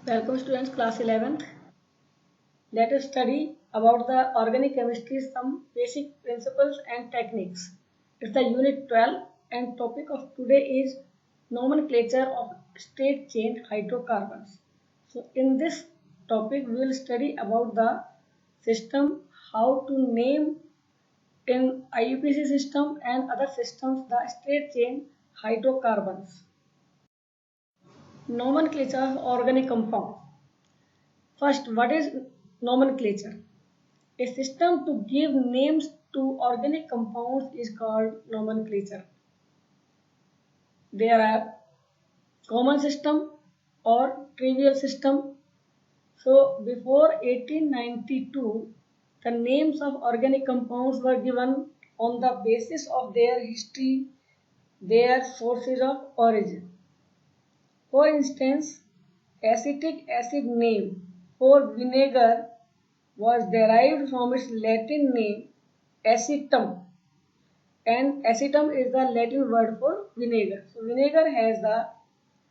Welcome students, class 11th. Let us study about the organic chemistry, some basic principles and techniques. It's the unit 12 and topic of today is nomenclature of straight chain hydrocarbons. So in this topic we will study about the system, how to name in IUPAC system and other systems the straight chain hydrocarbons. Nomenclature of organic compound. First, what is nomenclature? A system to give names to organic compounds is called nomenclature. There are common system or trivial system. So before 1892, the names of organic compounds were given on the basis of their history, their sources of origin. For instance, acetic acid name for vinegar was derived from its Latin name acetum, and acetum is the Latin word for vinegar. So vinegar has the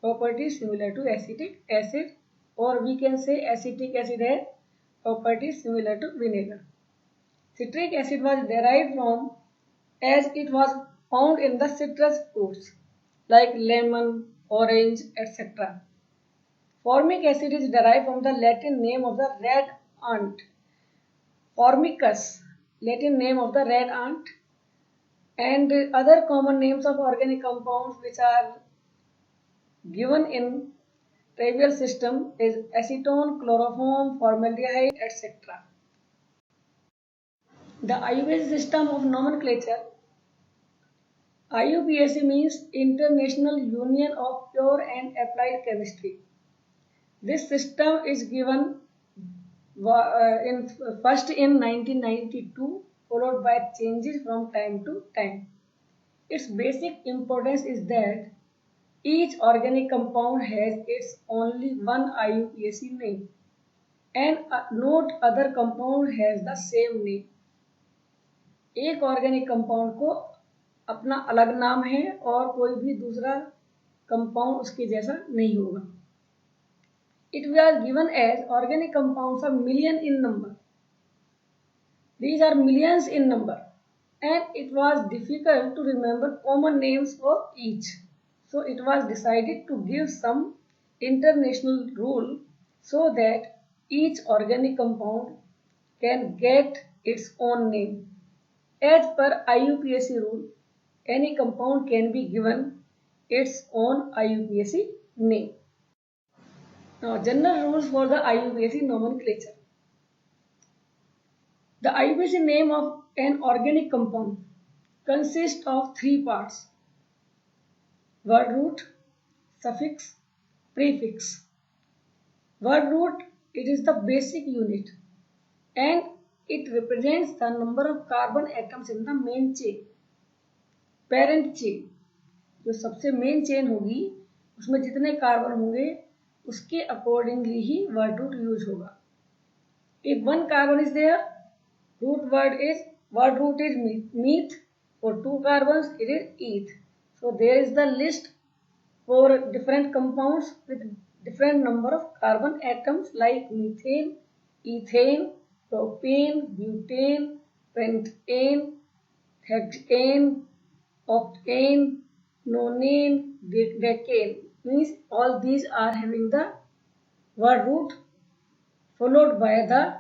properties similar to acetic acid, or we can say acetic acid has properties similar to vinegar. Citric acid was derived from as it was found in the citrus fruits like lemon, orange, etc. Formic acid is derived from the Latin name of the red ant, Formicus, Latin name of the red ant, and other common names of organic compounds which are given in trivial system is acetone, chloroform, formaldehyde, etc. The IUPAC system of nomenclature. IUPAC means International Union of Pure and Applied Chemistry. This system is given first in 1992, followed by changes from time to time. Its basic importance is that each organic compound has its only one IUPAC name, and no other compound has the same name. एक organic compound को अपना अलग नाम है और कोई भी दूसरा कंपाउंड उसके जैसा नहीं होगा. It was given as organic compounds are million in number. These are millions in number, and it was difficult to remember common names for each. So it was decided to give some international rule so that each organic compound can get its own name. As per IUPAC rule, any compound can be given its own IUPAC name. Now, general rules for the IUPAC nomenclature. The IUPAC name of an organic compound consists of three parts: word root, suffix, prefix. Word root, it is the basic unit and it represents the number of carbon atoms in the main chain. Parent chain, जो सबसे main chain होगी उसमें जितने carbon होंगे उसके accordingly ही word root use होगा. If one carbon is there, word root is meth. For two carbons, it is eth. So there is the list for different compounds with different number of carbon atoms like methane, ethane, propane, butane, pentane, hexane, octane, nonane, decane. Means all these are having the word root followed by the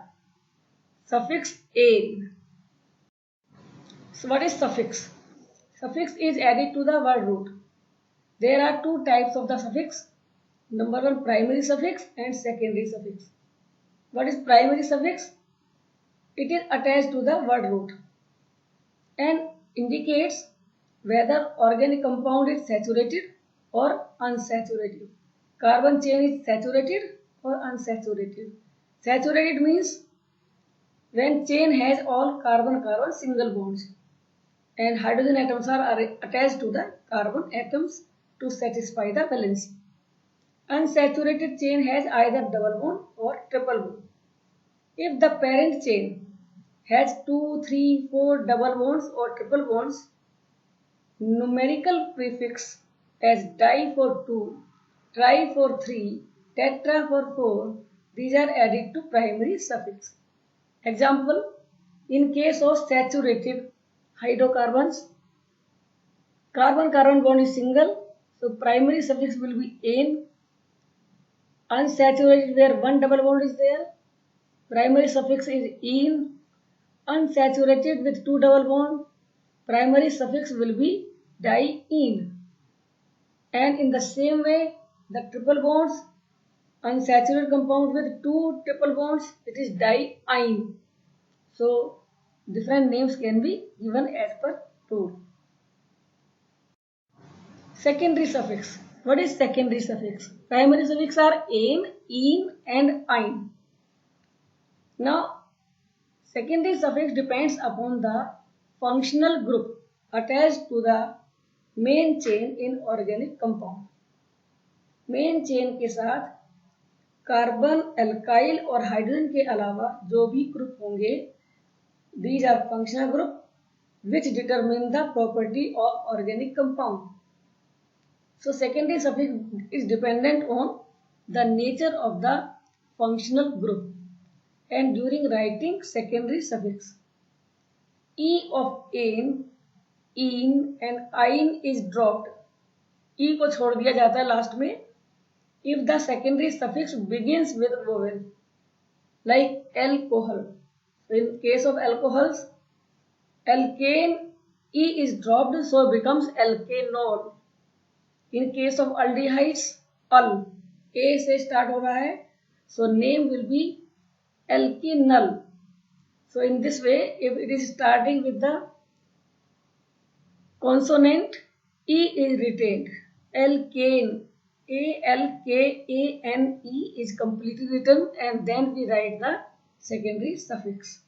suffix ane. So what is suffix? Suffix is added to the word root. There are two types of the suffix. Number one, primary suffix and secondary suffix. What is primary suffix? It is attached to the word root and indicates whether organic compound is saturated or unsaturated. Carbon chain is saturated or unsaturated. Saturated means when chain has all carbon-carbon single bonds and hydrogen atoms are attached to the carbon atoms to satisfy the valency. Unsaturated chain has either double bond or triple bond. If the parent chain has 2, 3, 4 double bonds or triple bonds, numerical prefix as di for 2, tri for 3, tetra for 4. These are added to primary suffix. Example, in case of saturated hydrocarbons, carbon-carbon bond is single, so primary suffix will be ane. Unsaturated where one double bond is there, primary suffix is ene. Unsaturated with two double bond, primary suffix will be diene. And in the same way, the triple bonds, unsaturated compound with two triple bonds, it is diene. So different names can be given as per rule. Secondary suffix. What is secondary suffix? Primary suffix are ane, ene and ine. Now, secondary suffix depends upon the functional group attached to the main chain in organic compound. Main chain के साथ carbon, alkyl और hydrogen के अलावा जो भी group होंगे, these are functional group which determine the property of organic compound. So secondary suffix is dependent on the nature of the functional group. And during writing secondary suffix, e of ane, ene and ine is dropped. E को छोड़ दिया जाता है last में if the secondary suffix begins with vowel, like alcohol. So in case of alcohols, alkane, E is dropped, so it becomes alkanol. In case of aldehydes, al, A से start हो रहा है, so name will be alkenal. So in this way, if it is starting with the consonant, E is retained. Alkane, A-L-K-A-N-E is completely written, and then we write the secondary suffix.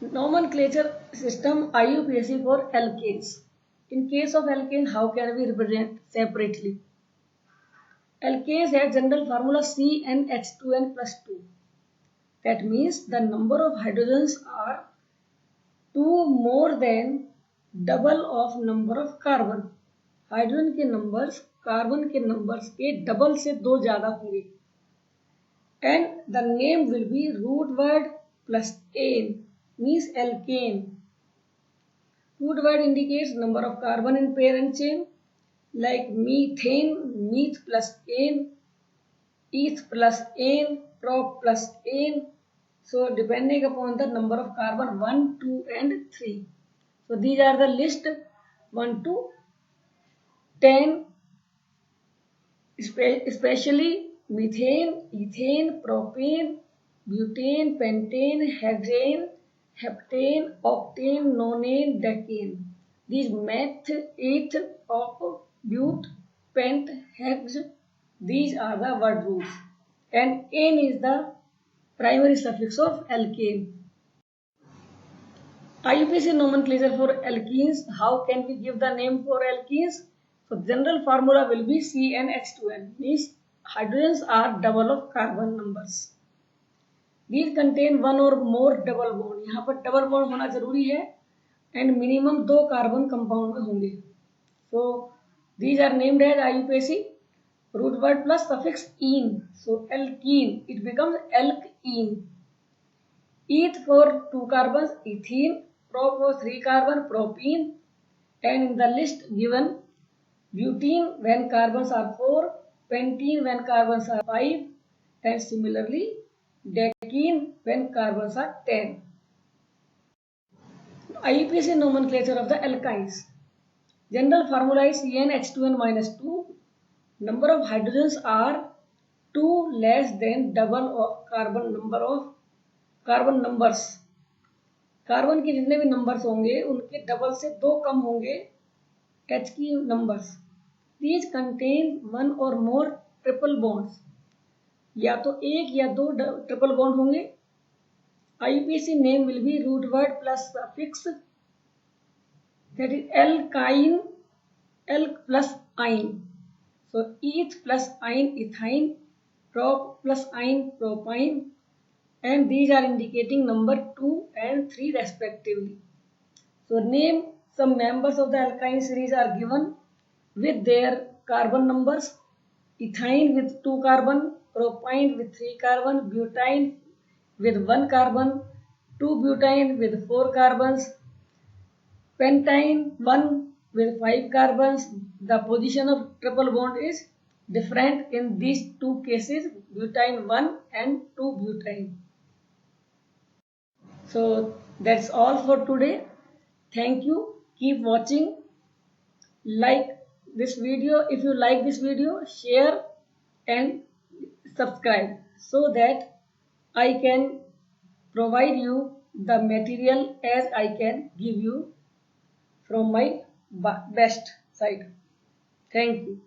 Nomenclature system IUPAC for alkanes. In case of alkane, how can we represent separately? Alkanes have general formula CnH2n plus 2. That means the number of hydrogens are 2 more than double of number of carbon. Hydrogen के numbers carbon के numbers के double से 2 ज्यादा होंगे. And the name will be root word plus ane means alkane. Root word indicates number of carbon in parent chain like methane, meth plus ane, eth plus ane, prop plus ane. So depending upon the number of carbon 1, 2 and 3. So these are the list 1 to 10, especially methane, ethane, propane, butane, pentane, hexane, heptane, octane, nonane, decane. These meth, eth, op, but, pent, hex, these are the word roots. And ane is the primary suffix of alkane. IUPAC nomenclature for alkenes. How can we give the name for alkenes? So general formula will be CnH2n, means hydrogens are double of carbon numbers. These contain one or more double bond. यहाँ पर double bond होना जरूरी है and minimum 2 carbon compound में होंगे. So these are named as IUPAC. Root word plus suffix ene. So alkene, it becomes alkene. Eth for 2 carbons, ethene. Prop for 3 carbon, propene. And in the list given, butene when carbons are 4, pentene when carbons are 5, and similarly decene when carbons are 10. IUPAC nomenclature of the alkynes. General formula is CnH2n minus 2. Number of hydrogens are 2 less than double of carbon number of carbon numbers. Carbon के जितने भी numbers होंगे उनके double से 2 कम होंगे H की numbers. These contain 1 or more triple bonds. या तो 1 या 2 ट्रिपल बॉन्ड होंगे. IUPAC name will be root word plus suffix that is alkyne, alk plus ine. So eth plus ine, ethyne, prop plus ine, propyne, and these are indicating number 2 and 3 respectively. So name some members of the alkyne series are given with their carbon numbers. Ethine with 2 carbon, propyne with 3 carbon, butane with 1 carbon, 2-butane with 4 carbons, pentane 1 with 5 carbons. The position of triple bond is different in these two cases, butane 1 and 2-butane. So that's all for today. Thank you. Keep watching. Like this video. If you like this video, share and subscribe so that I can provide you the material as I can give you from my best side. Thank you.